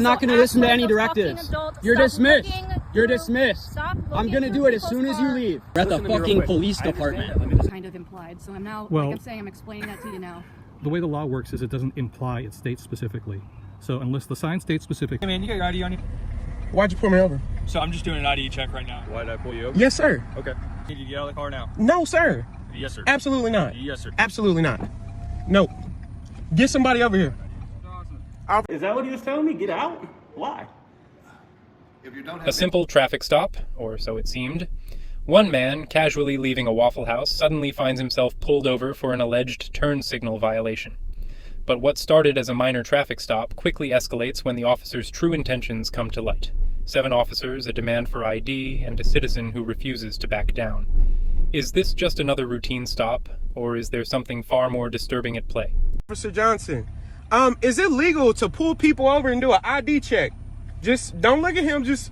I'm not going to listen to any directives. You're dismissed. You're dismissed. I'm going to do it as soon as you leave. We're at the fucking police department. Kind of implied, so I'm now, well, like I'm saying, I'm explaining that to you now. The way the law works is it doesn't imply, it states specifically. So unless the sign states specific. Hey man, you got your ID on you? Why'd you pull me over? So I'm just doing an ID check right now. Why did I pull you over? Yes, sir. Okay. Need you to get out of the car now? No, sir. Yes, sir. Absolutely not. Yes, sir. Absolutely not. Nope. Get somebody over here. Is that what he was telling me? Get out? Why? A simple traffic stop, or so it seemed. One man, casually leaving a Waffle House, suddenly finds himself pulled over for an alleged turn signal violation. But what started as a minor traffic stop quickly escalates when the officer's true intentions come to light. 7 officers, a demand for ID, and a citizen who refuses to back down. Is this just another routine stop, or is there something far more disturbing at play? Officer Johnson, is it legal to pull people over and do an ID check? Just don't look at him, just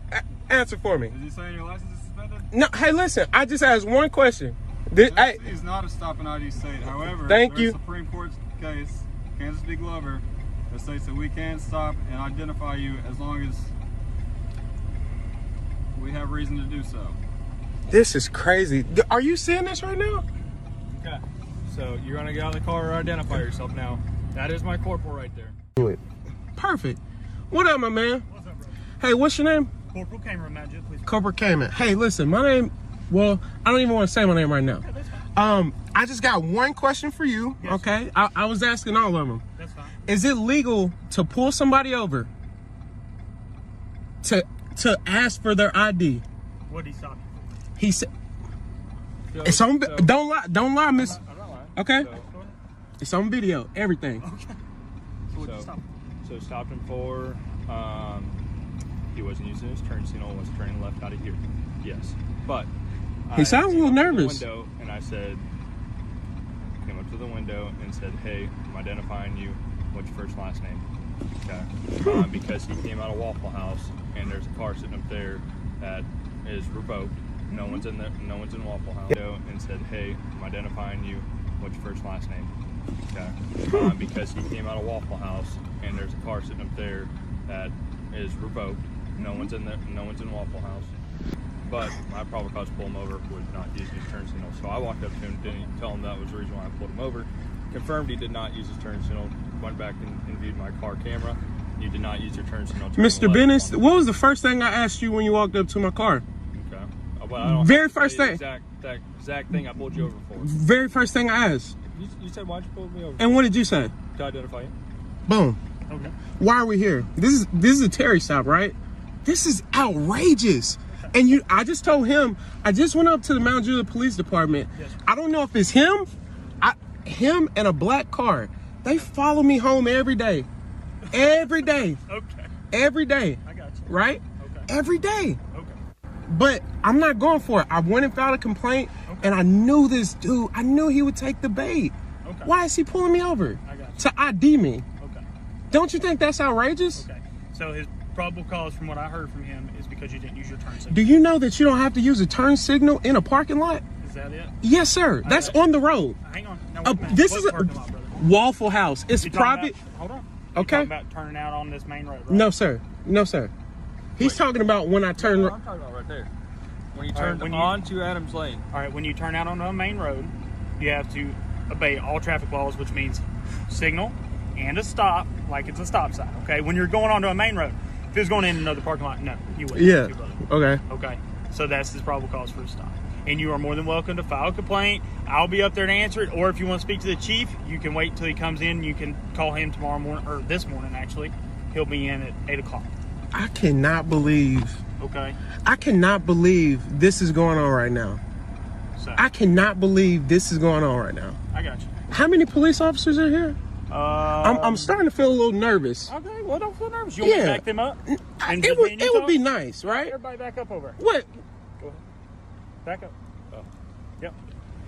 answer for me. Is he saying your license is suspended? No, hey, listen, I just asked one question. This is not a stop and ID state. However, there's a Supreme Court case, Kansas v. Glover, that states that we can stop and identify you as long as we have reason to do so. This is crazy. Are you seeing this right now? Okay. So you're gonna get out of the car or identify yourself now. That is my corporal right there. Do it. Perfect. What up, my man? What's up, bro? Hey, what's your name? Corporal Cameron, manager, please. Corporal Cameron. Hey, listen, my name, well, I don't even want to say my name right now. Okay, that's fine. I just got one question for you, yes, okay? I was asking all of them. That's fine. Is it legal to pull somebody over to ask for their ID? What did he stop you for? He said, it's on, don't lie, miss. I'm not lying. Okay? So, It's on video, everything. Okay. So what did you stop? So stopped him for, he wasn't using his turn signal, was turning left out of here. Yes. But He sounds a little nervous. Window, and I said, came up to the window and said, hey, I'm identifying you. What's your first and last name? Okay. Because he came out of Waffle House and there's a car sitting up there that is revoked. No one's in there. No one's in Waffle House. And said, hey, I'm identifying you. What's your first and last name? Okay. Because he came out of Waffle House and there's a car sitting up there that is revoked. No one's in there. No one's in Waffle House. But my probable cause to pull him over was not using his turn signal. So I walked up to him, didn't tell him that was the reason why I pulled him over. Confirmed he did not use his turn signal. Went back and viewed my car camera. You did not use your turn signal. Mr. Bennis, what was the first thing I asked you when you walked up to my car? Okay. Well, I don't very first thing. That exact thing I pulled you over for. Very first thing I asked. You said, why'd you pull me over? And what did you say? To identify you. Boom. Okay. Why are we here? This is a Terry stop, right? This is outrageous. And I just told him, I just went up to the Mount Juliet Police Department. Yes. I don't know if it's him, him and a black car. They follow me home every day. Every day. Okay. Every day. I got you. Right? Okay. Every day. Okay. But I'm not going for it. I went and filed a complaint, and I knew this dude. I knew he would take the bait. Okay. Why is he pulling me over? I got you. To ID me. Okay. Don't you think that's outrageous? Okay. So his probable cause, from what I heard from him, is because you didn't use your turn signal. Do you know that you don't have to use a turn signal in a parking lot? Is that it? Yes, sir. That's on the road. Hang on. Now, wait a minute. This What is a parking lot, brother? Waffle House. It's You talking private. about- hold on. Okay. You're talking about turning out on this main road, right? No, sir. No, sir. He's talking about when I turn. I'm talking about right there. When you All right, turn when you- onto Adams Lane. All right, when you turn out on a main road, you have to obey all traffic laws, which means signal and a stop, like it's a stop sign, okay? When you're going onto a main road. If it was going in another parking lot, no, you wouldn't. Yeah. Brother. Okay. Okay, so that's his probable cause for a stop. And you are more than welcome to file a complaint. I'll be up there to answer it. Or if you want to speak to the chief, you can wait till he comes in. You can call him tomorrow morning, or this morning, actually. He'll be in at 8 o'clock. I cannot believe. Okay? I cannot believe this is going on right now. So, I cannot believe this is going on right now. I got you. How many police officers are here? I'm starting to feel a little nervous. Okay, well, don't feel nervous. You want me to back them up? And It just me and you would talk? be nice, right? Everybody back up over. What? Go ahead. Back up. Oh. Yep.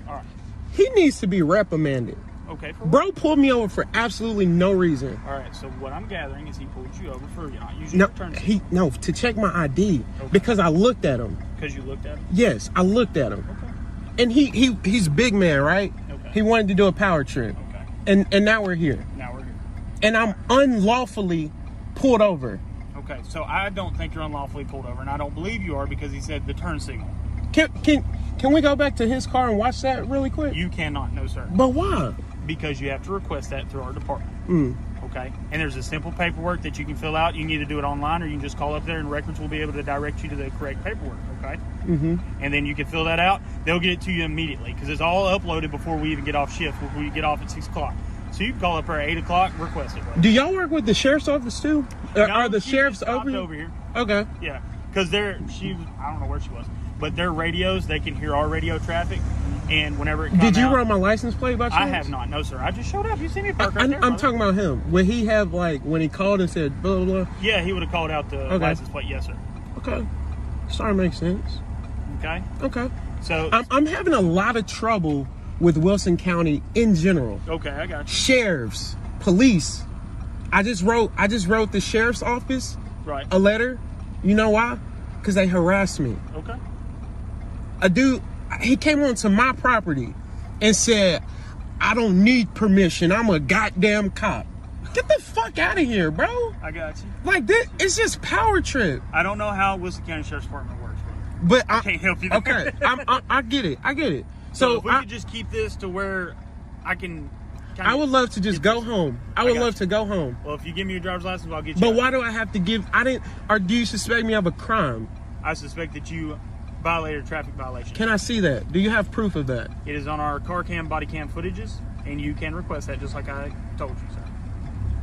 All right. He needs to be reprimanded. Okay. For Bro pulled me over for absolutely no reason. All right. So what I'm gathering is he pulled you over for not using your turn signal. To check my ID because I looked at him. Because you looked at him. Yes, I looked at him. Okay. And he's a big man, right? Okay. He wanted to do a power trip. Okay. And now we're here. Now we're here. And I'm unlawfully pulled over. Okay, so I don't think you're unlawfully pulled over, and I don't believe you are because he said the turn signal. Can we go back to his car and watch that really quick? You cannot, no sir. But why? Because you have to request that through our department. Okay, and there's a simple paperwork that you can fill out. You can either do it online or you can just call up there and records will be able to direct you to the correct paperwork. Okay, and then you can fill that out. They'll get it to you immediately because it's all uploaded before we even get off shift. Before we get off at 6 o'clock, so you can call up there at 8 o'clock, request it. Right? Do y'all work with the sheriff's office too? No, Are the she sheriffs just stopped over here? Okay. Yeah, because I don't know where she was, but their radios, they can hear our radio traffic. And whenever it comes Did you out, run my license plate by chance? I have not. No, sir. I just showed up. You see me park right there. I'm talking about him. When he have when he called and said blah, blah, blah. Yeah, he would have called out the license plate. Yes, sir. Okay. Starting to make sense. Okay. Okay. So I'm having a lot of trouble with Wilson County in general. Okay, I got you. Sheriffs, police. I just wrote the sheriff's office a letter. You know why? Because they harassed me. Okay. A dude, he came onto my property and said, I don't need permission. I'm a goddamn cop. Get the fuck out of here, bro. I got you. Like this, it's just power trip. I don't know how Wilson County Sheriff's Department works, but I can't help you there. Okay, I get it. So if we could just keep this to where I can. I would love to just go home. I would love to go home. Well, if you give me your driver's license, I'll get you. But why do I have to give? Or do you suspect me of a crime? I suspect that you violated a traffic violation. Can I see that? Do you have proof of that? It is on our car cam, body cam footages, and you can request that just like I told you, sir.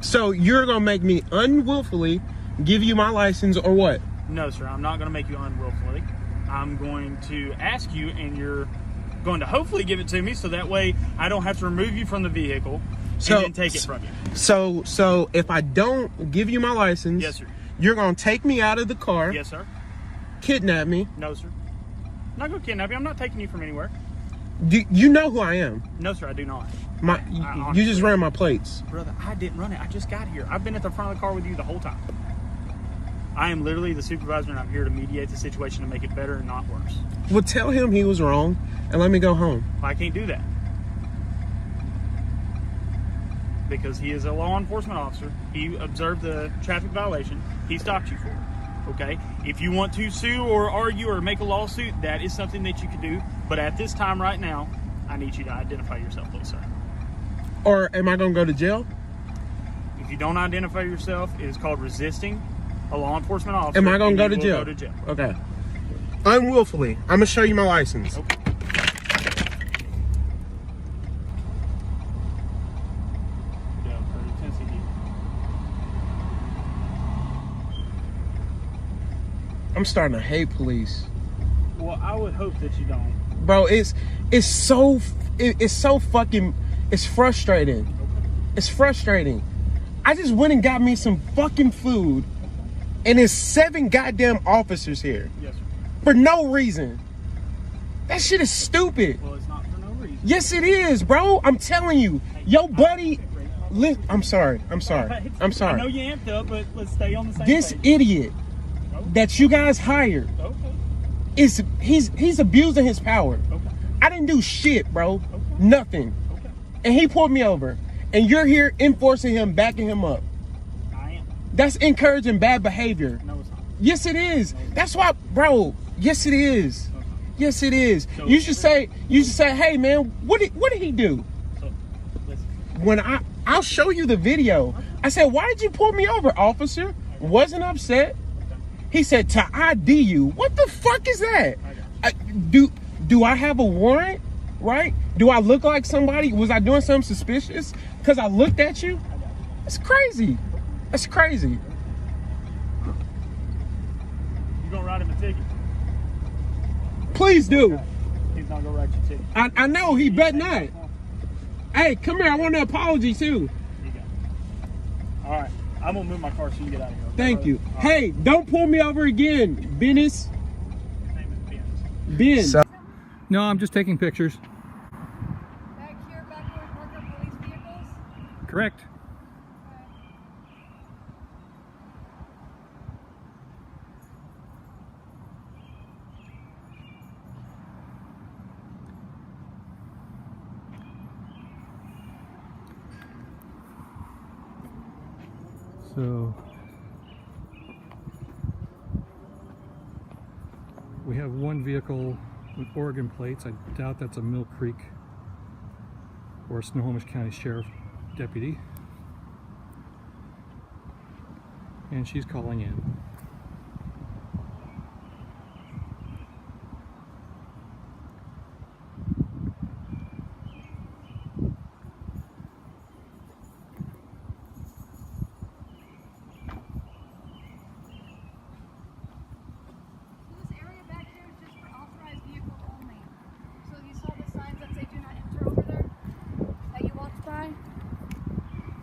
So you're gonna make me unwillfully give you my license or what? No, sir. I'm not gonna make you unwillfully. I'm going to ask you, and you're going to hopefully give it to me, so that way I don't have to remove you from the vehicle and then take it from you. So if I don't give you my license, yes, sir, you're gonna take me out of the car. Yes, sir. Kidnap me. No, sir. I'm not gonna kidnap you. I'm not taking you from anywhere. Do you know who I am? No, sir, I do not. You just ran my plates. Brother, I didn't run it. I just got here. I've been at the front of the car with you the whole time. I am literally the supervisor, and I'm here to mediate the situation to make it better and not worse. Well, tell him he was wrong and let me go home. I can't do that. Because he is a law enforcement officer. He observed the traffic violation. He stopped you for it. Okay? If you want to sue or argue or make a lawsuit, that is something that you can do. But at this time right now, I need you to identify yourself, please, sir. Or am I going to go to jail? If you don't identify yourself, it is called resisting a law enforcement officer. Am I going to go to jail? Go to jail. Okay. Unwillfully. I'm going to show you my license. Okay. I'm starting to hate police. Well, I would hope that you don't. Bro, it's so fucking, it's frustrating. Okay. It's frustrating. I just went and got me some fucking food and there's 7 goddamn officers here. Yes, sir. For no reason. That shit is stupid. Well, it's not for no reason. Yes, it is, bro. I'm telling you. Yo, buddy. I'm sorry. I know you amped up, but let's stay on the same This page. idiot that you guys hired, he's abusing his power. Okay. I didn't do shit, bro. Okay. Nothing. Okay. And he pulled me over. And you're here enforcing him, backing him up. I am. That's encouraging bad behavior. No, it's not. Yes, it is. That's why, bro. Yes, it is. Yes, it is. So you should say, hey, man, what did he do? So, listen. When I'll show you the video. I said, why did you pull me over, officer? Wasn't upset. He said, to ID you. What the fuck is that? Do I have a warrant? Right? Do I look like somebody? Was I doing something suspicious? Because I looked at you? It's crazy. That's crazy. You gonna write him a ticket? Please do. He's not gonna write you a ticket. I know he bet not. Hey, come here. I want an apology too. You got it. All right. I'm gonna move my car so you can get out of here. Okay, Thank brother? you. All Hey, right. don't pull me over again, Bennis. His name is Ben. Ben. No, I'm just taking pictures. Back here, back where we park our police vehicles? Correct. So We have one vehicle with Oregon plates. I doubt that's a Mill Creek or Snohomish County Sheriff deputy. And she's calling in.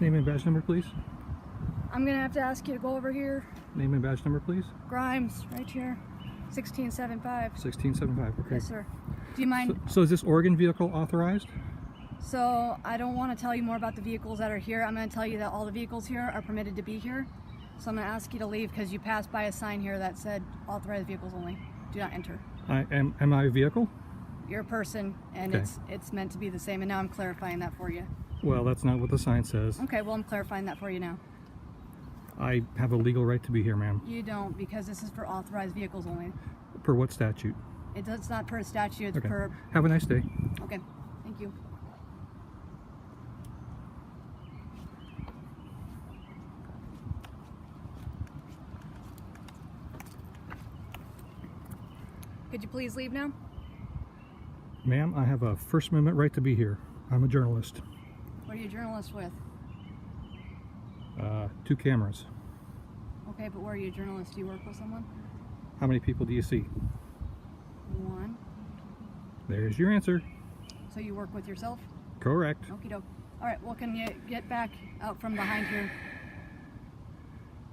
Name and badge number, please. I'm gonna have to ask you to go over here. Name and badge number, please. Grimes, right here. 1675. 1675, okay. Yes, sir. Do you mind? So is this Oregon vehicle authorized? So I don't want to tell you more about the vehicles that are here. I'm going to tell you that all the vehicles here are permitted to be here. So I'm going to ask you to leave because you passed by a sign here that said authorized vehicles only. Do not enter. Am I a vehicle? You're a person, and okay. it's meant to be the same, and now I'm clarifying that for you. Well, that's not what the sign says. Okay, well, I'm clarifying that for you now. I have a legal right to be here, ma'am. You don't, because this is for authorized vehicles only. Per what statute? It's not per statute, it's okay. per... Have a nice day. Okay, thank you. Could you please leave now? Ma'am, I have a First Amendment right to be here. I'm a journalist. What are you a journalist with? 2 cameras. Okay, but where are you a journalist? Do you work with someone? How many people do you see? 1. There's your answer. So you work with yourself? Correct. Okie doke. Alright, well, can you get back out from behind here?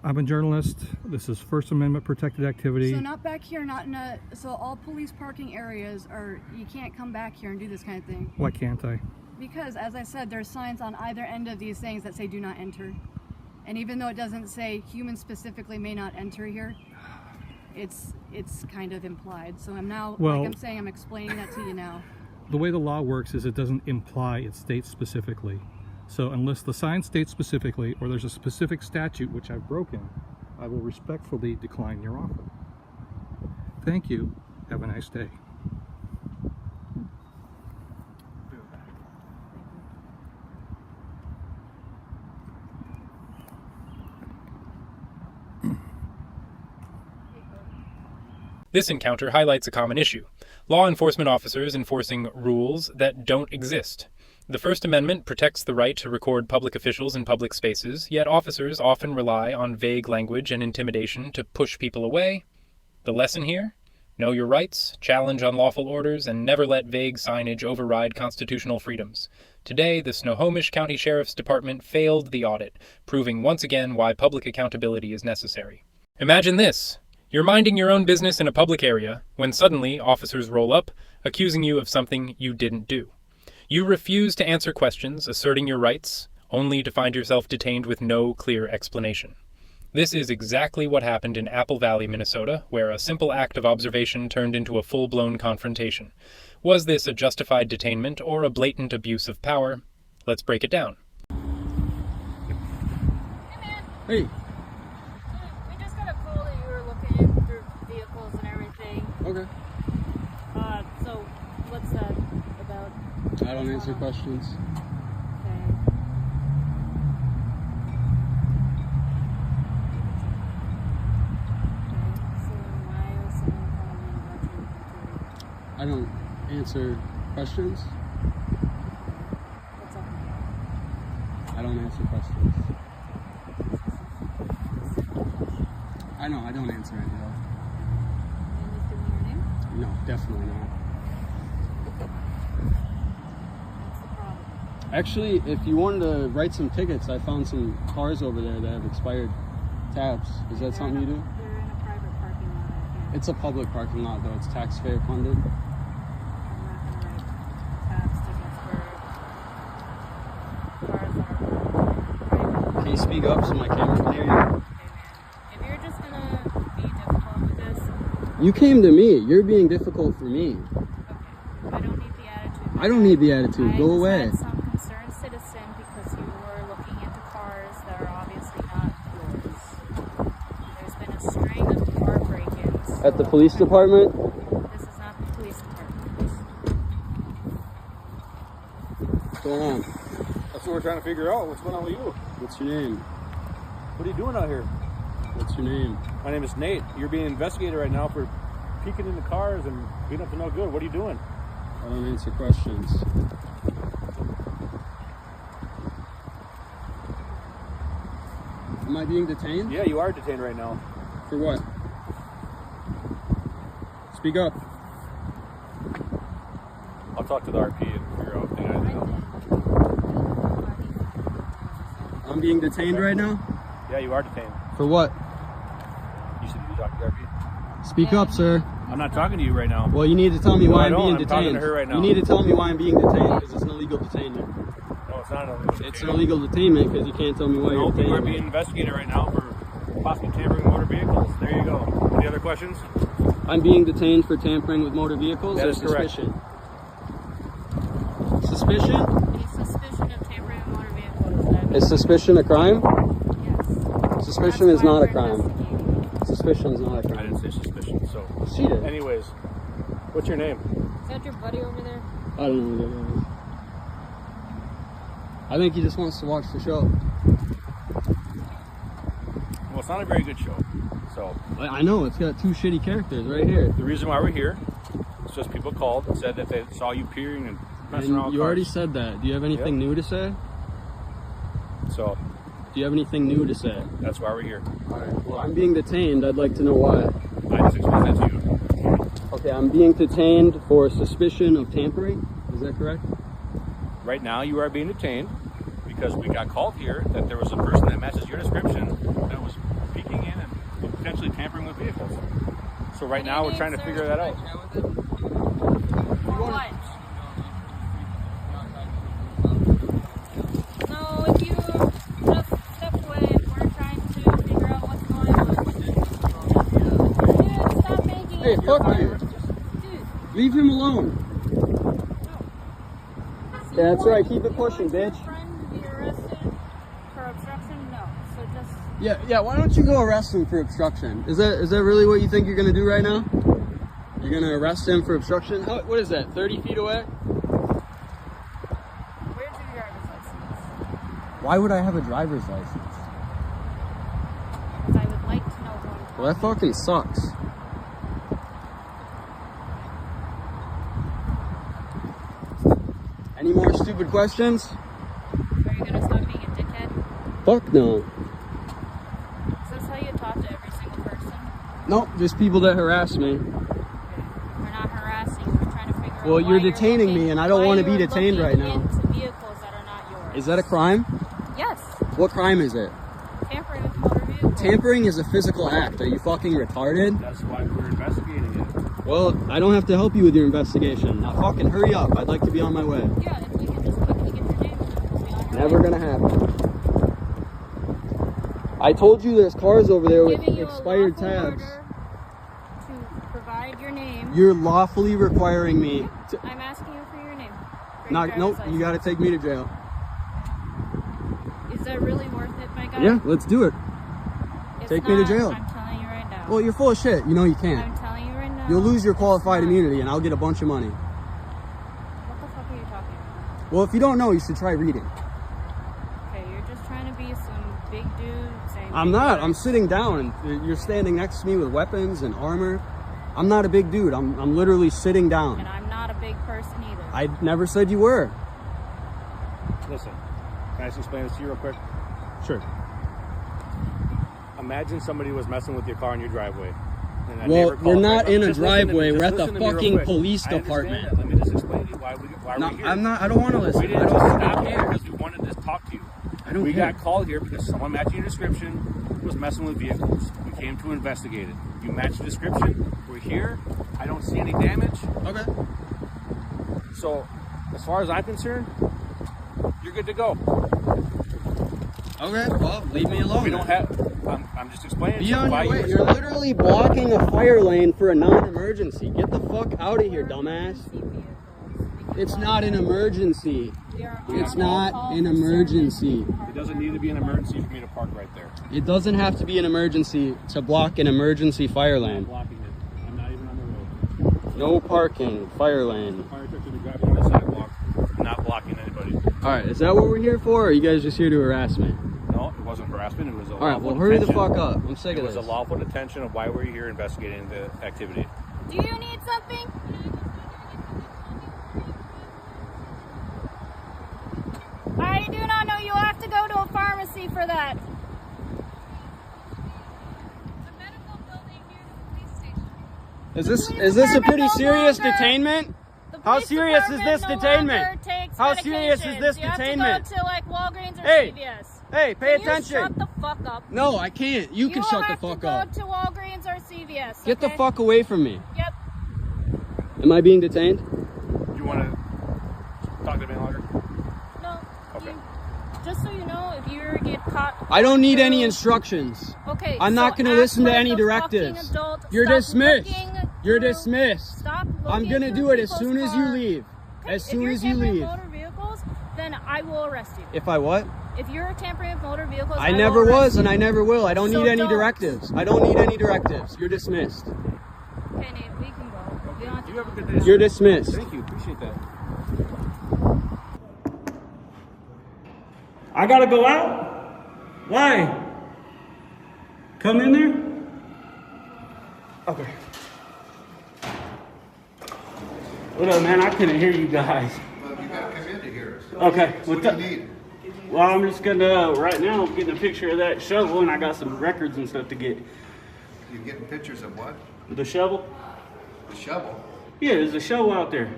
I'm a journalist. This is First Amendment protected activity. So not back here, not in a... So all police parking areas are... You can't come back here and do this kind of thing. Why can't I? Because, as I said, there's signs on either end of these things that say do not enter. And even though it doesn't say humans specifically may not enter here, it's kind of implied. So I'm now, well, like I'm saying, I'm explaining that to you now. The way the law works is it doesn't imply, it states specifically. So unless the sign states specifically, or there's a specific statute which I've broken, I will respectfully decline your offer. Thank you. Have a nice day. This encounter highlights a common issue: law enforcement officers enforcing rules that don't exist. The First Amendment protects the right to record public officials in public spaces, yet officers often rely on vague language and intimidation to push people away. The lesson here? Know your rights, challenge unlawful orders, and never let vague signage override constitutional freedoms. Today, the Snohomish County Sheriff's Department failed the audit, proving once again why public accountability is necessary. Imagine this. You're minding your own business in a public area when suddenly officers roll up, accusing you of something you didn't do. You refuse to answer questions, asserting your rights, only to find yourself detained with no clear explanation. This is exactly what happened in Apple Valley, Minnesota, where a simple act of observation turned into a full-blown confrontation. Was this a justified detainment or a blatant abuse of power? Let's break it down. Hey. We just got a call that you were looking through vehicles and everything. Okay. So what's that about? I don't answer questions. Okay. So why was someone calling in about you? I don't answer questions. What's up? I don't answer questions. I know, I don't answer any though. And just give me your name? No, definitely not. What's the problem? Actually, if you wanted to write some tickets, I found some cars over there that have expired tabs. Is that something you do? They're in a private parking lot. I can't. It's a public parking lot though, it's taxpayer funded. I'm not gonna write tabs tickets for cars that are private. Can you speak up so my camera can hear you? Okay, man. If you're just gonna be difficult with this, You came to me. You're being difficult for me. okay. I don't need the attitude. I don't need the attitude. Go away. I just had some concerned citizen because you were looking into cars that are obviously not yours. There's been a string of car break-ins. At the police department? What's going on? That's what we're trying to figure out. What's going on with you? What's your name? What are you doing out here? What's your name? My name is Nate. You're being investigated right now for peeking into cars and being up to no good. What are you doing? I don't answer questions. Am I being detained? Yeah, you are detained right now. For what? Speak up. I'll talk to the RP and figure out if they got anything else. I'm being detained right now? Yeah, you are detained. For what? You should be talking to the RP. Speak up, sir. I'm not talking to you right now. Well, you need to tell me why I'm being I'm talking detained. to her right now. You need to tell me why I'm being detained, because it's an illegal detainment. No, it's not an illegal detainment. It's an illegal detainment because you can't tell me why you're You detained. are being investigated right now for possibly tampering with motor vehicles. There you go. Any other questions? I'm being detained for tampering with motor vehicles? That or is correct. Suspicion? Suspicion? A suspicion of tampering with motor vehicles. Is suspicion a crime? Yes. Suspicion is not a crime. Suspicion is not a I crime. didn't say suspicion, so. She did. Anyways, what's your name? Is that your buddy over there? I don't know who that is. I think he just wants to watch the show. Well, it's not a very good show, so. I know, it's got two shitty characters right here. The reason why we're here is just people called and said that they saw you peering and messing around with You cars. already said that. Do you have anything new to say? So, Do you have anything new to say? that's why we're here. Alright, well, I'm being detained. I'd like to know why. I just explained that to you. Okay, I'm being detained for suspicion of tampering. Is that correct? Right now, you are being detained because we got called here that there was a person that matches your description that was peeking in and potentially tampering with vehicles. So right now, we're trying to figure that out. For what? No, if you just step away, we're trying to figure out what's going on. Dude, stop making Hey, it fuck hard. you. Dude, Leave him alone. so Yeah, that's you right. want- Keep it you pushing, want your bitch. friend to be arrested for obstruction? No. So just Yeah, why don't you go arrest him for obstruction? Is that really what you think you're gonna do right now? You're gonna arrest him for obstruction? What is that, 30 feet away? where's your driver's license? Why would I have a driver's license? Because I would like to know who I'm Well, that fucking sucks. Any more stupid questions? Are you gonna stop being a dickhead? Fuck no. Is this how you talk to every single person? Nope, just people that harass me. We're not harassing. We're trying to figure out. Well, why you're detaining me, and I don't why want to be you're detained looking right now. Into vehicles that are not yours. Is that a crime? Yes. What crime is it? Tampering with motor vehicles. Tampering is a physical act. Are you fucking retarded? That's why we're investigating it. Well, I don't have to help you with your investigation. Now fucking hurry up. I'd like to be on my way. Yeah, if we can just quickly get your name. We'll be on your Never way. gonna happen. I told you there's cars over there with Giving you a expired lawful tabs. order to provide your name. You're lawfully requiring me to... I'm asking you for your name. For your Nope, driver's you gotta license. take me to jail. Is that really worth it, my guy? Yeah, let's do it. It's take me to not, jail. I'm telling you right now. Well, you're full of shit. You know you I'm can't. telling you right now. You'll lose your it's qualified not. immunity and I'll get a bunch of money. What the fuck are you talking about? Well, if you don't know, you should try reading. Okay, you're just trying to be some big dude saying. I'm big not. words. I'm sitting down and you're standing next to me with weapons and armor. I'm not a big dude. I'm literally sitting And down. I'm not a big person either. I never said you were. Listen, can I just explain this to you real quick? Sure. Imagine somebody was messing with your car in your driveway. And that Well, neighbor we're called, not right? in a Just listen to me, driveway. just We're at the listen to me real fucking quick. police I understand department. that. Let me just explain to you why No, we're here. I'm not. I don't want to listen. We didn't I just don't stop here care. because we wanted to talk to you. I don't We care. got called here because someone matching your description was messing with vehicles. We came to investigate it. You matched the description. We're here. I don't see any damage. Okay. So, as far as I'm concerned, you're good to go. Okay. Well, leave me alone. We don't have. I'm just explaining. Be to you on why your way. You're literally blocking a fire lane for a non-emergency. Get the fuck out of here, dumbass. It's not an emergency. It's not an emergency. It doesn't need to be an emergency for me to park right there. It doesn't have to be an emergency to block an emergency fire I'm lane. blocking it. I'm not even on the road. No parking, fire lane. The fire trucks are driving on the sidewalk. not blocking anybody. All right, is that what we're here for, or are you guys just here to harass me? No, it wasn't harassment. It was a All right, well, hurry the fuck up. I'm sick of this. It was a lawful detention of why we're here investigating the activity. Do you need something? I do not know. You have to go to a pharmacy for that. The medical building near the police station. Is this a pretty serious detainment? How serious is this detainment? How serious is this detainment? You have to go to like Walgreens or CVS. Hey, pay Can attention. You shut the fuck up. No, I can't. You can shut the fuck up. You have to go to Walgreens or CVS. Get the fuck away from me. Yep. Am I being detained? Do you want to talk to me longer? No. Okay. Just so you know, if you get caught... I don't need any instructions. Okay, I'm not going to listen to any directives. You're dismissed. You're dismissed. Stop I'm going to do it as soon as you leave. As soon as you leave. If you're tampering with motor vehicles, then I will arrest you. If I what? If you're tampering with motor vehicles, I never was and I never will. I don't need any directives. I don't need any directives. You're dismissed. Okay, Nate, we can go. We don't have to... You have a good day. You're dismissed. Thank you. Appreciate that. I gotta go out? Why? Come in there? Okay. What up, man? I couldn't hear you guys. Well, you gotta come in to hear us. Okay. What do you need? Well, I'm just gonna, right now, I'm getting a picture of that shovel, and I got some records and stuff to get. You're getting pictures of what? The shovel? The shovel? Yeah, there's a shovel out there.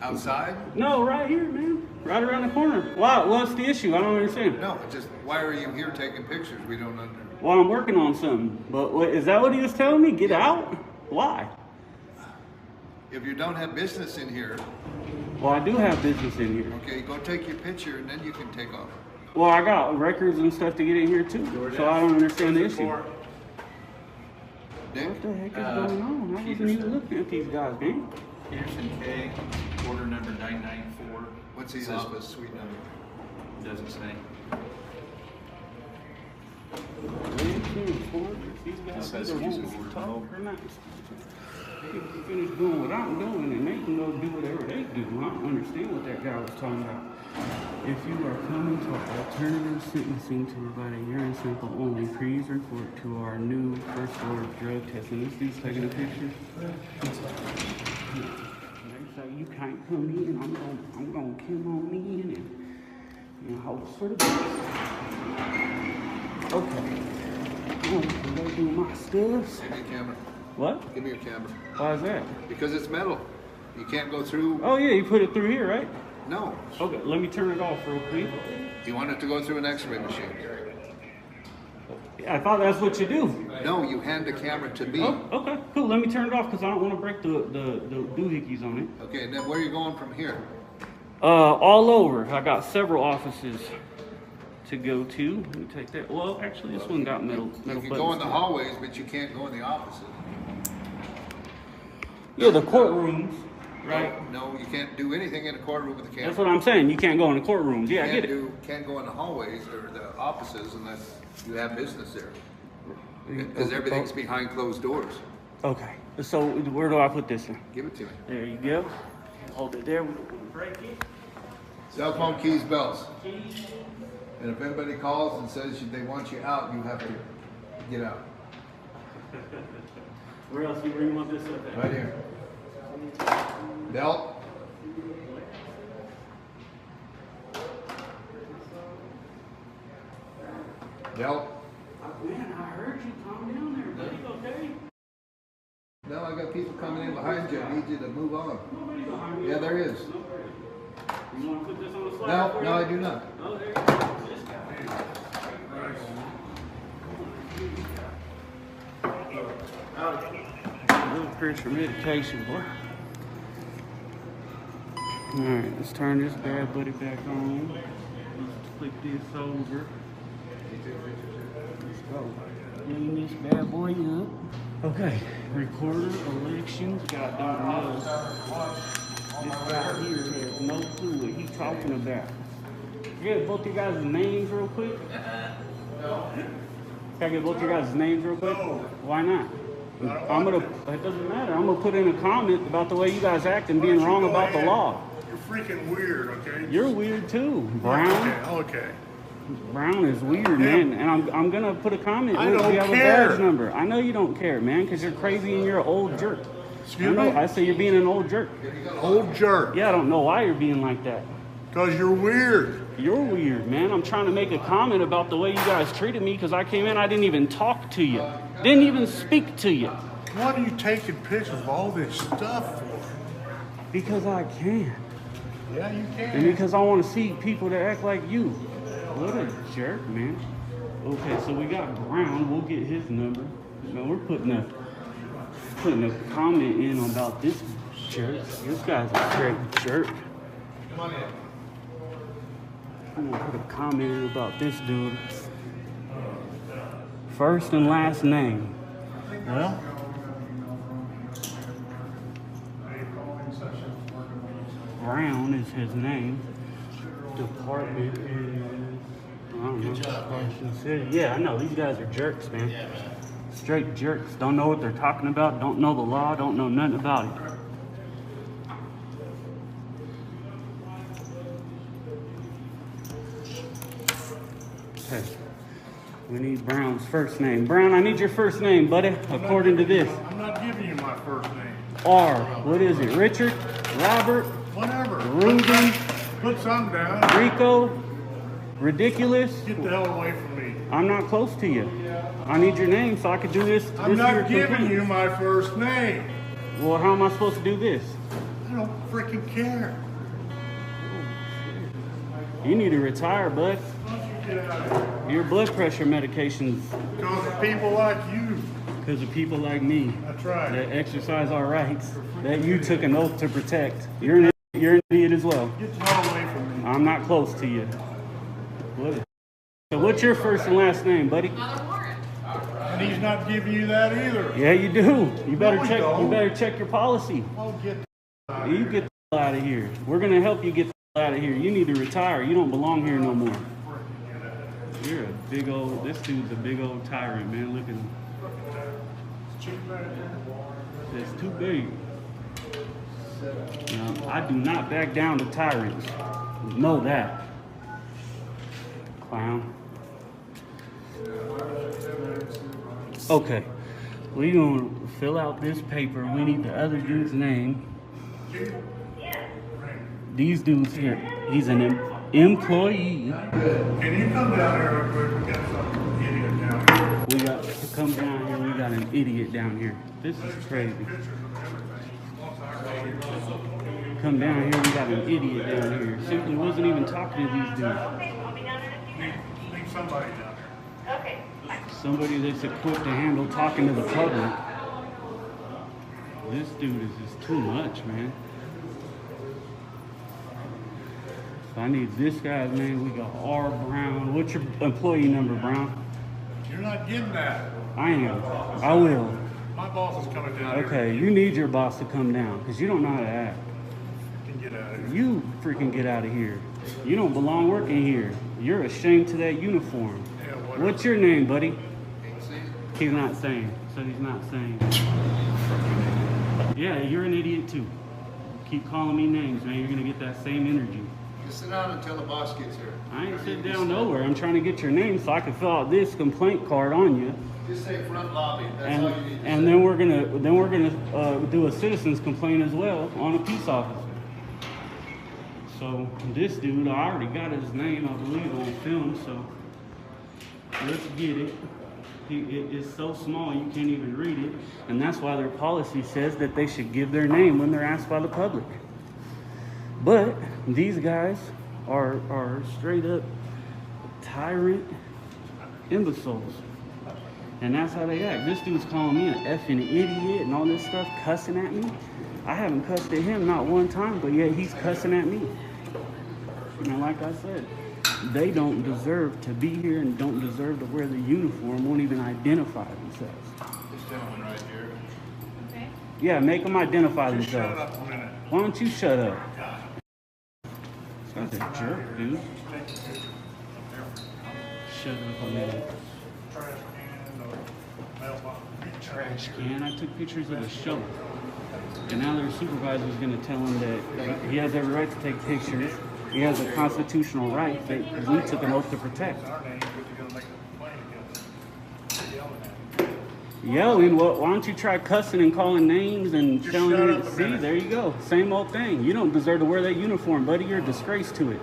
Outside? No, right here, man. Right around the corner. Why? What's the issue? I don't understand. No, just, why are you here taking pictures? We don't understand. Well, I'm working on something. But what, is that what he was telling me? Get out? Why? If you don't have business in here, well, I do have business in here. okay, go take your picture and then you can take off. Well, I got records and stuff to get in here too, so I don't understand the issue. Dick? What the heck is going on? I wasn't even looking at these guys, man. Peterson K, order number 994. What's his office suite number? Doesn't say. These guys either won't talk or not. They can finish doing what I'm doing and they can go do whatever they do. I don't understand what that guy was talking about. If you are coming to alternative sentencing to provide a urine sample only, please report to our new first floor drug testing. This dude's taking a picture. They say you can't come in. I'm gonna come on in and hope for the best. Okay. I'm gonna go do my stuff. Give me a camera. What? Give me your camera. Why is that? Because it's metal. You can't go through. Oh yeah, you put it through here, right? No. Okay, let me turn it off real quick. You want it to go through an x-ray machine. Yeah, I thought that's what you do. No, you hand the camera to me. Oh, okay, cool. Let me turn it off because I don't want to break the doohickeys on it. Okay, and then where are you going from here? All over. I got several offices to go to. Let me take that. Well, actually, this one got metal You can go in the hallways, but you can't go in the offices. Yeah, the courtrooms, right? No, you can't do anything in a courtroom with a camera. That's what I'm saying. You can't go in the courtrooms. Yeah, I get it. Can't go in the hallways or the offices unless you have business there. Because everything's behind closed doors. Okay. So where do I put this in? Give it to me. There you go. Hold it there. We're gonna break it. Cell phone, keys, bells. And if anybody calls and says they want you out, you have to get out. Where else do you want this up at? Right here. Belt. Belt. Man, I heard you. Calm down there, buddy. Okay? No, I got people coming in behind you. I need you to move on. Nobody behind me. Yeah, there is. You want to put this on the slide? No, no, I do not. Oh, there you go. This guy. Little Chris for medication, boy. Alright, let's turn this bad buddy back on. Let's click this over. Let's go. Clean this bad boy up. Okay, recorder, elections, goddamn knows. This guy here has no clue what he's talking about. Get both you guys' names real quick. Can I get both you guys' names real quick? Why not? It doesn't matter. I'm gonna put in a comment about the way you guys act and being wrong about the law. freaking weird, okay? You're weird too, Brown. Okay. Brown is weird, man. And I'm gonna put a comment. I don't you have care. a badge number. I know you don't care, man, because you're crazy and you're an old jerk. Excuse me? I say you're being an old jerk. Old jerk. Yeah, I don't know why you're being like that. Because you're weird. You're weird, man. I'm trying to make a comment about the way you guys treated me because I came in, I didn't even talk to you. Didn't even speak to you. What are you taking pictures of all this stuff for? Because I can. Yeah, you can. And because I want to see people that act like you. What a jerk, man. Okay, so we got Brown. We'll get his number. Now we're putting a comment in about this jerk. This guy's a straight jerk. Come on in. I'm gonna put a comment in about this dude. First and last name. Well, Brown is his name. Department is, I don't know. Yeah, I know. These guys are jerks, man. Straight jerks. Don't know what they're talking about. Don't know the law. Don't know nothing about it. Okay. We need Brown's first name. Brown, I need your first name, buddy, according to this. I'm not giving you my first name. R. What is it? Richard? Robert? Whatever. Reuben? Put something down. Rico? Ridiculous? Get the hell away from me. I'm not close to you. I need your name so I can do this. I'm not giving you my first name. Well, how am I supposed to do this? I don't freaking care. You need to retire, bud. Why don't you get out of here? Your blood pressure medications. Because of people like you. Because of people like me. That's right. That exercise our rights. That you took an oath to protect. You're an idiot as well. Get the hell away from me. I'm not close to you. What? So what's your first and last name, buddy? And he's not giving you that either. Yeah, you do. You better No, we check. don't. You better check your policy. Oh, get the out of You here. get the hell out of here. We're gonna help you get the hell out of here. You need to retire. You don't belong here no more. You're a big old. This dude's a big old tyrant, man. Look at him. It's too big. Now, I do not back down to tyrants. Know that. Clown. Okay. We're gonna fill out this paper. We need the other dude's name. These dudes here. He's an employee. Can you come down here real quick? We got some idiot down here. We got to come down here. We got an idiot down here. This is crazy. Come down here. We got an idiot down here. Simply wasn't even talking to these dudes. Need somebody down here. Okay. Somebody that's equipped to handle talking to the public. This dude is just too much, man. So I need this guy's name. We got R. Brown. What's your employee number, Brown? You're not getting that. I am. I will. My boss is coming down here. Okay, you need your boss to come down because you don't know how to act. You can get out of here. You freaking get out of here. You don't belong working here. You're ashamed to that uniform. Yeah, whatever. What's your name, buddy? He's not saying. So he's not saying. Yeah, you're an idiot too. Keep calling me names, man. You're gonna get that same energy. Just sit down until the boss gets here. I ain't sitting down nowhere. I'm trying to get your name so I can fill out this complaint card on you. Just say front lobby. That's all you need to And say. then we're gonna do a citizen's complaint as well on a peace officer. So this dude, I already got his name, I believe, on film. So let's get it. It is so small you can't even read it, and that's why their policy says that they should give their name when they're asked by the public. But these guys are straight up tyrant imbeciles. And that's how they act. This dude's calling me an effing idiot and all this stuff, cussing at me. I haven't cussed at him not one time, but yet he's cussing at me. And like I said, they don't deserve to be here and don't deserve to wear the uniform, won't even identify themselves. This gentleman right here. Okay. Yeah, make them identify Just shut themselves. up a minute. Why don't you shut up? This guy's a jerk, dude. Shut up a minute. Trash can or mailbox. Trash can. I took pictures of the shovel. And now their supervisor is going to tell him that he has every right to take pictures. He has a constitutional right that we took an oath to protect. Yelling? Well, why don't you try cussing and calling names and showing your... See, there you go. Same old thing. You don't deserve to wear that uniform, buddy. You're a disgrace to it.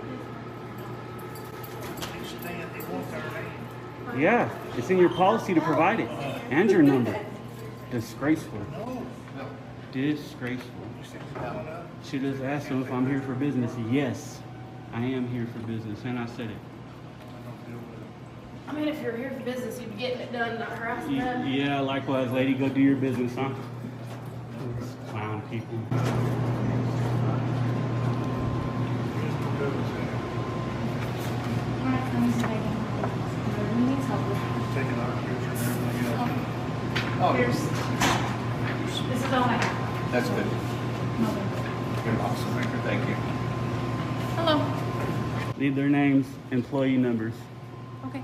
Yeah, it's in your policy to provide it. And your number. Disgraceful. Disgraceful. She just asked him if I'm here for business. Yes, I am here for business, and I said it. I mean, if you're here for business, you'd be getting it done, not harassing them. Yeah, likewise, lady. Go do your business, huh? These clown people. Oh, This is all I have. that's good. You're awesome. Thank you. Hello. Need their names, employee numbers. Okay.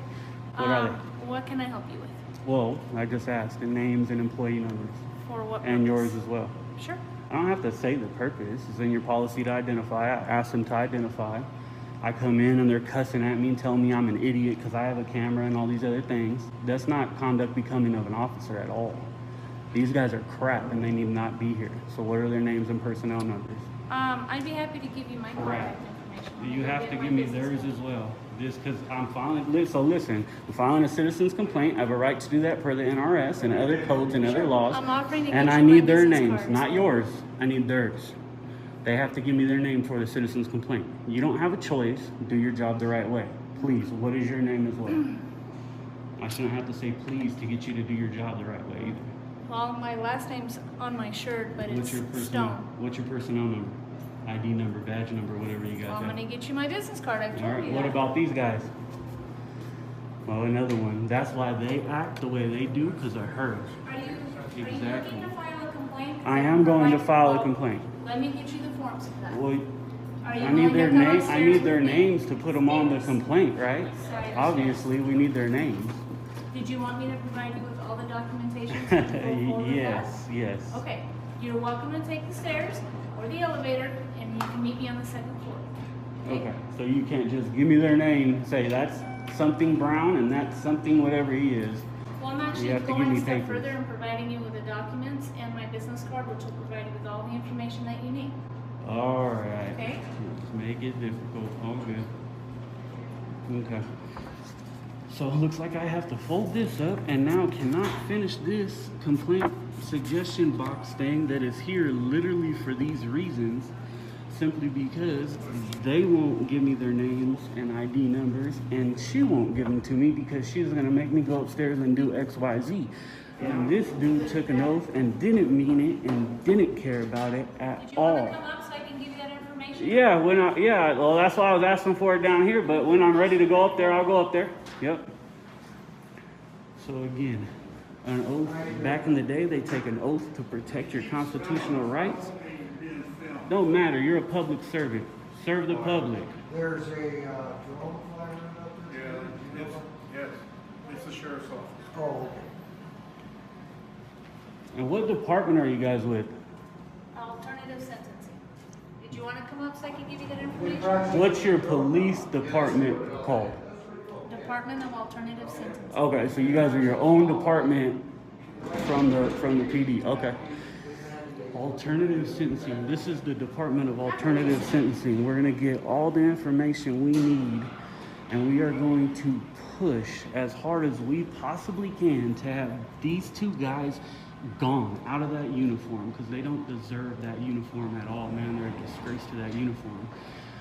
What are they? What can I help you with? Well, I just asked the names and employee numbers. For what And purpose? yours as well. Sure. I don't have to say the purpose. It's in your policy to identify. I ask them to identify. I come in and they're cussing at me and telling me I'm an idiot because I have a camera and all these other things. That's not conduct becoming of an officer at all. These guys are crap and they need not be here. So what are their names and personnel numbers? I'd be happy to give you my contact information. You have to give me theirs as well. Just because I'm filing, so listen, I'm filing a citizen's complaint. I have a right to do that per the NRS and other codes and other laws. I'm offering to And get I you my need their business names, cards. not yours. I need theirs. They have to give me their name for the citizen's complaint. You don't have a choice. Do your job the right way. Please, what is your name as well? I shouldn't have to say please to get you to do your job the right way either. Well, my last name's on my shirt, but What's it's your personnel? Stone. What's your personnel number? ID number, badge number, whatever you guys Well, I'm have. gonna get you my business card. I've All told right, you what that. about these guys? Oh, another one. That's why they act the way they do, because of her. Are you Exactly. looking to file a complaint? I am going to file a Well, complaint. Let me get you the forms of that. Well, Are you I need willing their to come name. I upstairs need their with me? names to put them on the complaint, right? Sorry. Obviously, we need their names. Did you want me to provide you with all the documentation? so you can go forward with Yes, yes. that? Okay. You're welcome to take the stairs or the elevator, and you can meet me on the second floor. Okay, so you can't just give me their name, say that's something Brown and that's something whatever he is. Well, I'm actually You have to give going me a step papers. further and providing you with the documents and my business card, which will provide you with all the information that you need. All right. Okay. Let's make it difficult. All good. Okay. So it looks like I have to fold this up and now cannot finish this complaint suggestion box thing that is here literally for these reasons, simply because they won't give me their names and ID numbers, and she won't give them to me because she's gonna make me go upstairs and do X, Y, Z. And this dude took an oath and didn't mean it and didn't care about it at all. Come up so I can give you that information? Yeah, well, that's why I was asking for it down here, but when I'm ready to go up there, I'll go up there. Yep. So again, an oath, back in the day, they take an oath to protect your constitutional rights. Don't matter, you're a public servant. Serve the public. There's a drone flying up there? Yes, it's the sheriff's office. Oh, okay. And what department are you guys with? Alternative sentencing. Did you want to come up so I can give you that information? What's your police department called? Department of Alternative Sentencing. Okay, so you guys are your own department from the PD. Okay. Alternative sentencing. This is the Department of Alternative Sentencing. We're going to get all the information we need, and we are going to push as hard as we possibly can to have these two guys gone out of that uniform, because they don't deserve that uniform at all, man. They're a disgrace to that uniform.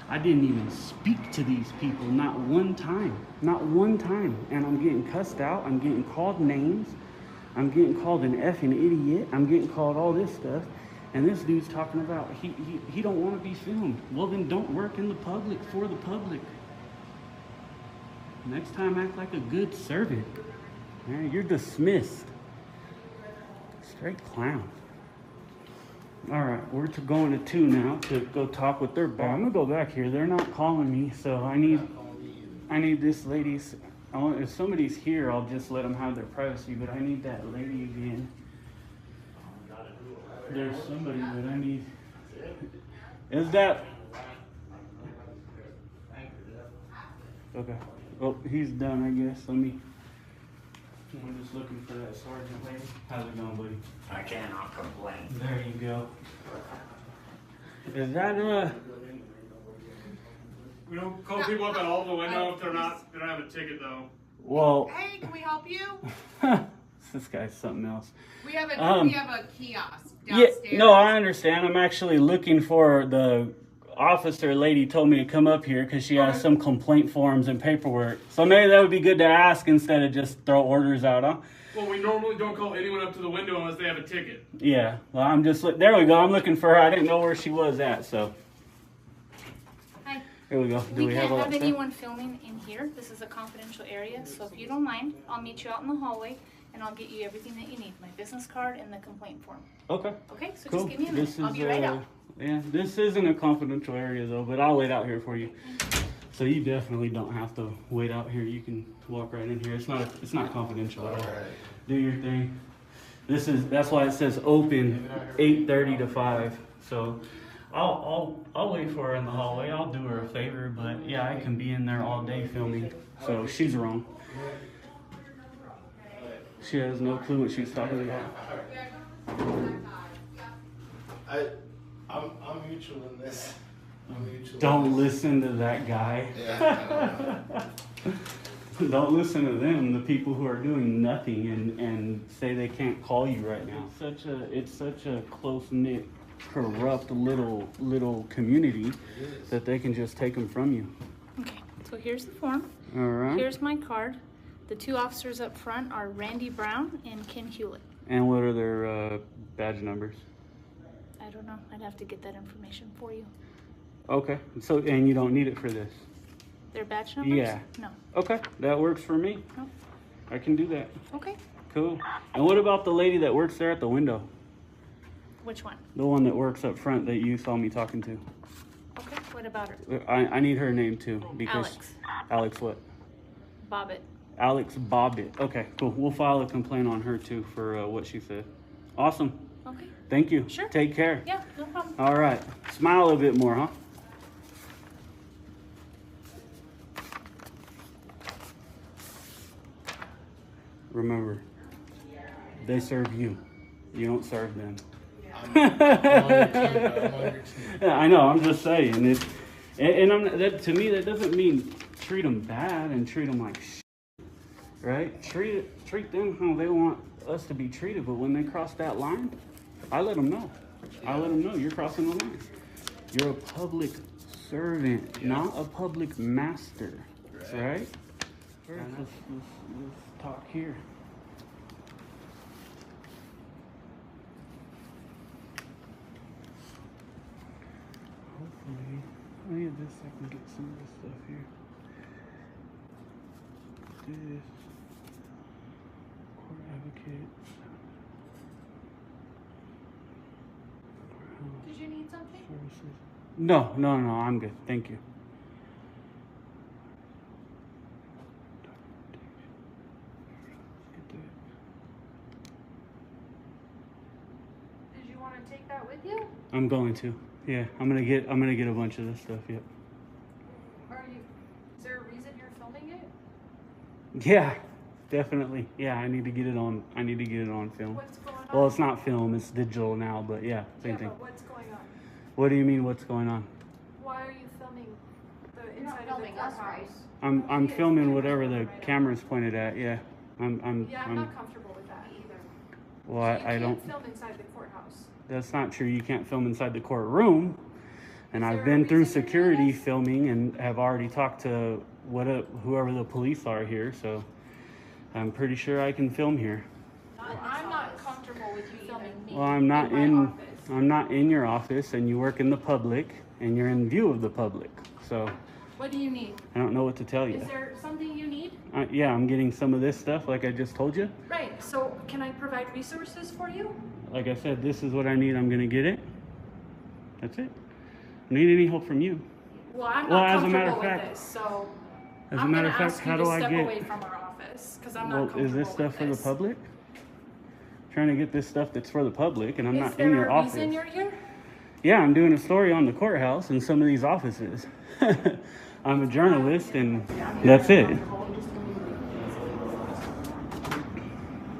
I didn't even speak to these people, not one time, and I'm getting cussed out, I'm getting called names, I'm getting called an effing idiot, I'm getting called all this stuff, and this dude's talking about he don't want to be filmed. Well, then don't work in the public for the public. Next time, act like a good servant. Man, you're dismissed. Straight clown. All right, we're going to 2 now to go talk with their boss. I'm gonna go back here. They're not calling me, so I need this lady's. If somebody's here, I'll just let them have their privacy. But I need that lady again. There's somebody that I need. Is that? Okay. Oh, he's done, I guess. I'm just looking for that sergeant lady. How's it going, buddy? I cannot complain. There you go. Is that We don't call people up at all the window if they don't have a ticket though. Well. Hey, can we help you? This guy's something else. We have a kiosk Yeah, downstairs. no, I understand. I'm actually looking for the officer lady told me to come up here because she has some complaint forms and paperwork. So maybe that would be good to ask instead of just throw orders out, huh? Well, we normally don't call anyone up to the window unless they have a ticket. Yeah, well, I'm just, there we go. I'm looking for her. I didn't know where she was at, so. Hi. Here we go. Do we can't all have that anyone filming in here. This is a confidential area, so if you don't mind, I'll meet you out in the hallway and I'll get you everything that you need. My business card and the complaint form. Okay. Okay, so Cool. just give me a minute. I'll be right out. Yeah, this isn't a confidential area though, but I'll wait out here for you. So you definitely don't have to wait out here. You can walk right in here. It's not confidential at all. Do your thing. That's why it says open 8:30 to 5. So I'll wait for her in the hallway. I'll do her a favor, but yeah, I can be in there all day filming. So she's wrong. She has no clue what she's talking about. I'm mutual in this. Don't listen to that guy. Don't listen to them, the people who are doing nothing and say they can't call you right now. It's such a close-knit, corrupt little community that they can just take them from you. Okay, so here's the form. All right. Here's my card. The two officers up front are Randy Brown and Ken Hewlett. And what are their badge numbers? I don't know. I'd have to get that information for you. Okay. So, and you don't need it for this? Their badge numbers? Yeah. No. Okay, that works for me. No. I can do that. Okay. Cool. And what about the lady that works there at the window? Which one? The one that works up front that you saw me talking to. Okay. What about her? I need her name too. Because Alex. Alex what? Bobbitt. Alex Bobbitt. Okay, cool. We'll file a complaint on her too for what she said. Awesome. Okay. Thank you. Sure. Take care. Yeah, no problem. All right. Smile a bit more, huh? Remember, they serve you. You don't serve them. I know. I'm just saying it, and to me that doesn't mean treat them bad and treat them like shit, right? Treat them how they want us to be treated. But when they cross that line, I let them know. I let them know you're crossing the line. You're a public servant, not a public master, right? Let's talk here. Hopefully, oh yeah, this I can get some of this stuff here. This court advocate. Did you need something? Services. No, I'm good. Thank you. Did you want to take that with you? I'm going to. Yeah, I'm gonna get a bunch of this stuff. Yep. Is there a reason you're filming it? Yeah, definitely. Yeah, I need to get it on. I need to get it on film. What's going on? Well, it's not film. It's digital now. But yeah, same thing. But what's going on? What do you mean? What's going on? Why are you filming the inside of the courthouse? I'm filming whatever the camera's pointed at. Yeah, I'm not comfortable with that either. Well, I don't. You can't film inside the courthouse. That's not true. You can't film inside the courtroom. And I've been through security filming and have already talked to whoever the police are here. So I'm pretty sure I can film here. I'm not comfortable with you filming me. Well, I'm not in your office, and you work in the public, and you're in view of the public. So What do you need? I don't know what to tell you. Is there something you need? Yeah, I'm getting some of this stuff, like I just told you. Right. So can I provide resources for you? Like I said, this is what I need. I'm gonna get it. That's it. I need any help from you. Well, I'm not as a matter comfortable of with fact, this, so as a I'm matter gonna of fact, ask you how to do I step get? away from our office because I'm not Well, comfortable is this stuff with for the this. public? trying to get this stuff that's for the public, and I'm not in Is your there a office. reason you're here? Yeah, I'm doing a story on the courthouse and some of these offices. I'm a journalist, and that's it.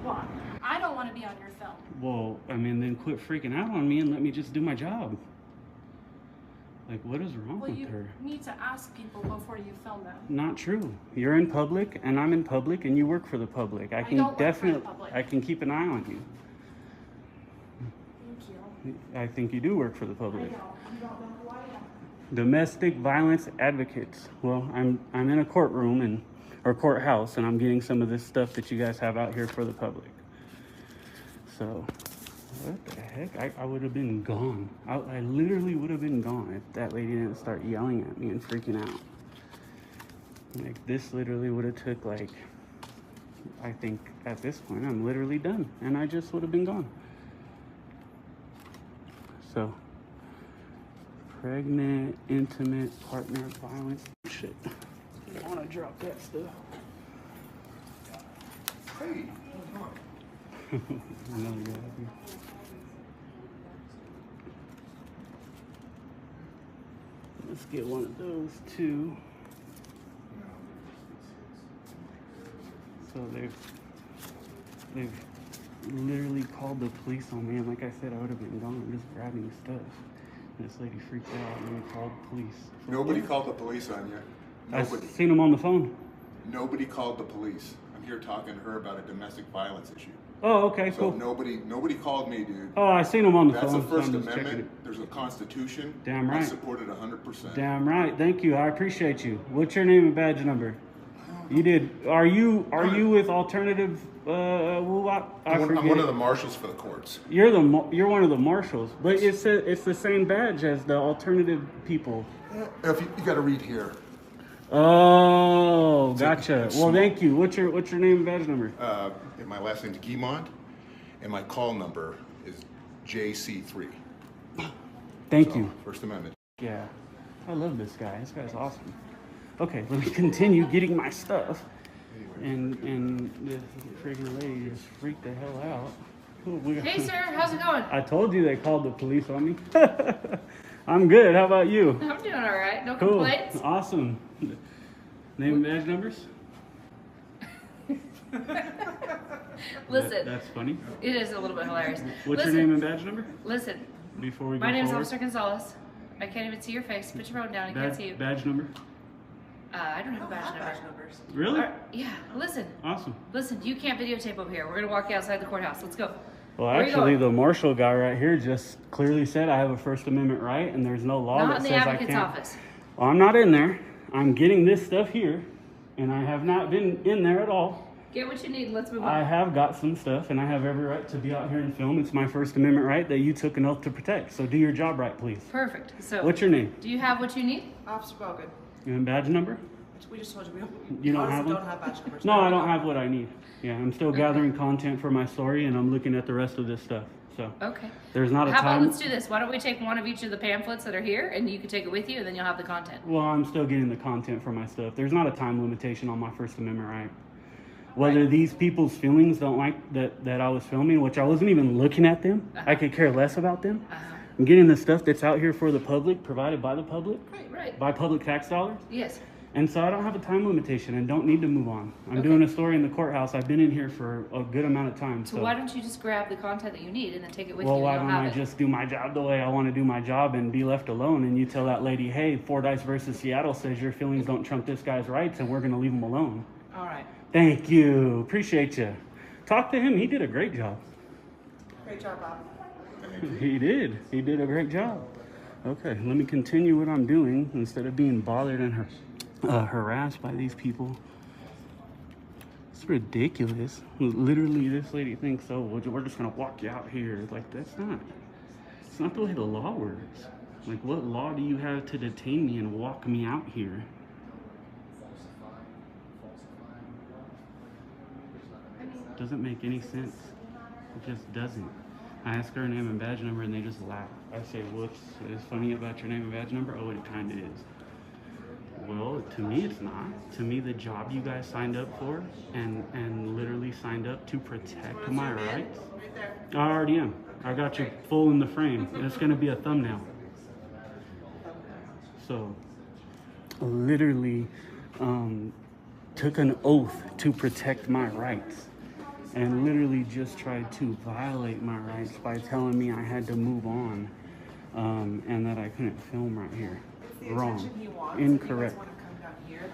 Well, I don't want to be on your film. Well, I mean, then quit freaking out on me and let me just do my job. Like, what is wrong Well, with you her? need to ask people before you film them. Not true. You're in public, and I'm in public, and you work for the public. I can don't work for the definitely, public. I can keep an eye on you. Thank you. I think you do work for the I public. don't. You don't know who I am. Domestic violence advocates. Well, I'm in a courtroom or courthouse, and I'm getting some of this stuff that you guys have out here for the public. So, what the heck? I would have been gone. I literally would have been gone if that lady didn't start yelling at me and freaking out. Like, this literally would have took, like, I think at this point I'm literally done, and I just would have been gone. So, pregnant, intimate, partner violence. Shit. I want to drop that stuff. Hey, Another guy up here. Let's get one of those too. So they've literally called the police on me, and like I said, I would have been gone just grabbing stuff. And this lady freaked out and they called the police. Nobody called the police on you. Nobody. I've seen them on the phone. Nobody called the police. I'm here talking to her about a domestic violence issue. Oh, okay, So cool. nobody called me, dude. Oh, I seen them on the That's phone. the First so I'm just checking Amendment. it. There's a Constitution. Damn I right. support it 100%. Damn right. Thank you. I appreciate you. What's your name and badge number? You did. Are you with alternative? I'm one of the marshals for the courts. You're one of the marshals, but it's the same badge as the alternative people. If you got to read here. Oh, gotcha. It's Well, small. thank you. What's your name and badge number? And my last name's Guimont, and my call number is JC3. Thank you. First Amendment. Yeah, I love this guy. This guy's awesome. Okay, let me continue getting my stuff. And this freaking lady just freaked the hell out. Hey, sir, how's it going? I told you they called the police on me. I'm good. How about you? I'm doing all right. No Cool. complaints. Awesome. Name and badge numbers? Listen. That's funny. It is a little bit hilarious. What's Listen, your name and badge number? Listen. Before we go My name's forward? Officer Gonzalez. I can't even see your face. Put your phone down. I can't see you. Badge number? I don't have a badge number. Really? Yeah. Listen. Awesome. Listen. You can't videotape over here. We're gonna walk you outside the courthouse. Let's go. Well, Where are you actually, going? the marshal guy right here just clearly said I have a First Amendment right, and there's no law Not that in the says I advocate's can't. office. Well, I'm not in there. I'm getting this stuff here, and I have not been in there at all. Get what you need. Let's move on. I have got some stuff, and I have every right to be out here and film. It's my First Amendment right that you took an oath to protect. So do your job right, please. Perfect. So. What's your name? Do you have what you need? Officer Bogan. You have a badge number? We just told you we don't. You don't honestly have one? don't have badge numbers. No, I don't have what I need. Yeah, I'm still gathering content for my story, and I'm looking at the rest of this stuff. So Okay. there's not a How time. about let's do this? Why don't we take one of each of the pamphlets that are here, and you can take it with you, and then you'll have the content. Well, I'm still getting the content for my stuff. There's not a time limitation on my First Amendment right. Whether these people's feelings don't like that I was filming, which I wasn't even looking at them. I could care less about them. I'm getting the stuff that's out here for the public, provided by the public, Right. by public tax dollars. Yes. And so I don't have a time limitation and don't need to move on. I'm doing a story in the courthouse. I've been in here for a good amount of time. So why don't you just grab the content that you need and then take it with Well, you? why And don't you'll I have it. just do my job the way I want to do my job and be left alone? And you tell that lady, hey, Fordyce versus Seattle says your feelings don't trump this guy's rights, and we're going to leave him alone. All right. Thank you. Appreciate you. Talk to him. He did a great job. Great job, Bob. He did. He did a great job. Okay, let me continue what I'm doing instead of being bothered and harassed by these people. It's ridiculous. Literally, this lady thinks, oh, we're just gonna walk you out here. Like, it's not the way the law works. Like, what law do you have to detain me and walk me out here? Doesn't make any sense. It just doesn't. I ask her name and badge number and they just laugh. I say, what's funny about your name and badge number? Oh, it kind of is. Well, to me it's not. To me, the job you guys signed up for and literally signed up to protect my rights. I already am. I got you full in the frame. It's gonna be a thumbnail. So, literally took an oath to protect my rights and literally just tried to violate my rights by telling me I had to move on and that I couldn't film right here. Wrong. Incorrect.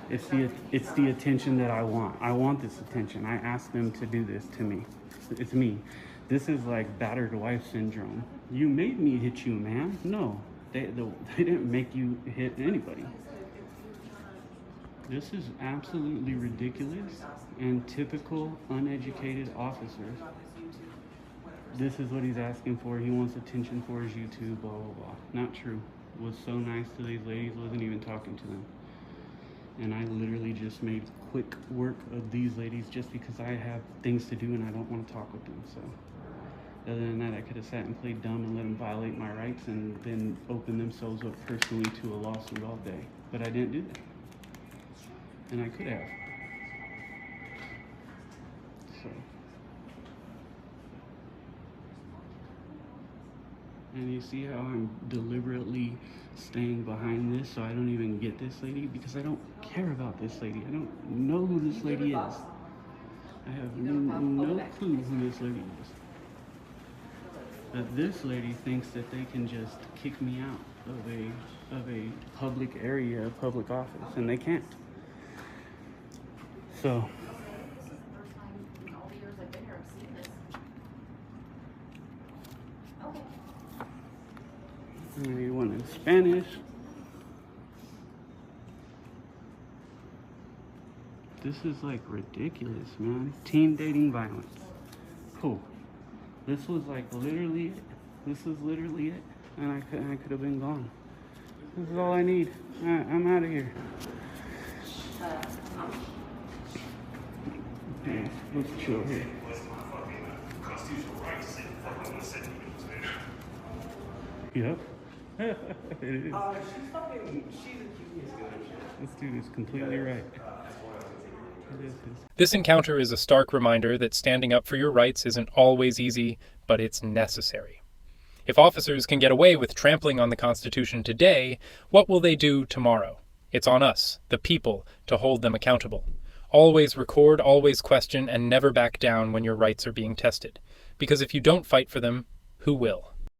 It's the attention that I want. I want this attention. I asked them to do this to me. It's me. This is like battered wife syndrome. You made me hit you, man. No, they didn't make you hit anybody. This is absolutely ridiculous and typical uneducated officers. This is what he's asking for. He wants attention for his YouTube, blah, blah, blah. Not true. Was so nice to these ladies, wasn't even talking to them. And I literally just made quick work of these ladies just because I have things to do and I don't want to talk with them. So other than that, I could have sat and played dumb and let them violate my rights and then open themselves up personally to a lawsuit all day. But I didn't do that. And I could have. So. And you see how I'm deliberately staying behind this so I don't even get this lady? Because I don't care about this lady. I don't know who this lady is. I have no clue who this lady is. But this lady thinks that they can just kick me out of a public area, a public office, and they can't. So. You want in Spanish. This is like ridiculous, man. Teen dating violence. Cool. This was like literally it. This is literally it. And I could have been gone. This is all I need. Alright, I'm out of here. Yeah, let's chill here. Yep. It is. She's a genius. This dude is completely right. This encounter is a stark reminder that standing up for your rights isn't always easy, but it's necessary. If officers can get away with trampling on the Constitution today, what will they do tomorrow? It's on us, the people, to hold them accountable. Always record, always question, and never back down when your rights are being tested. Because if you don't fight for them, who will?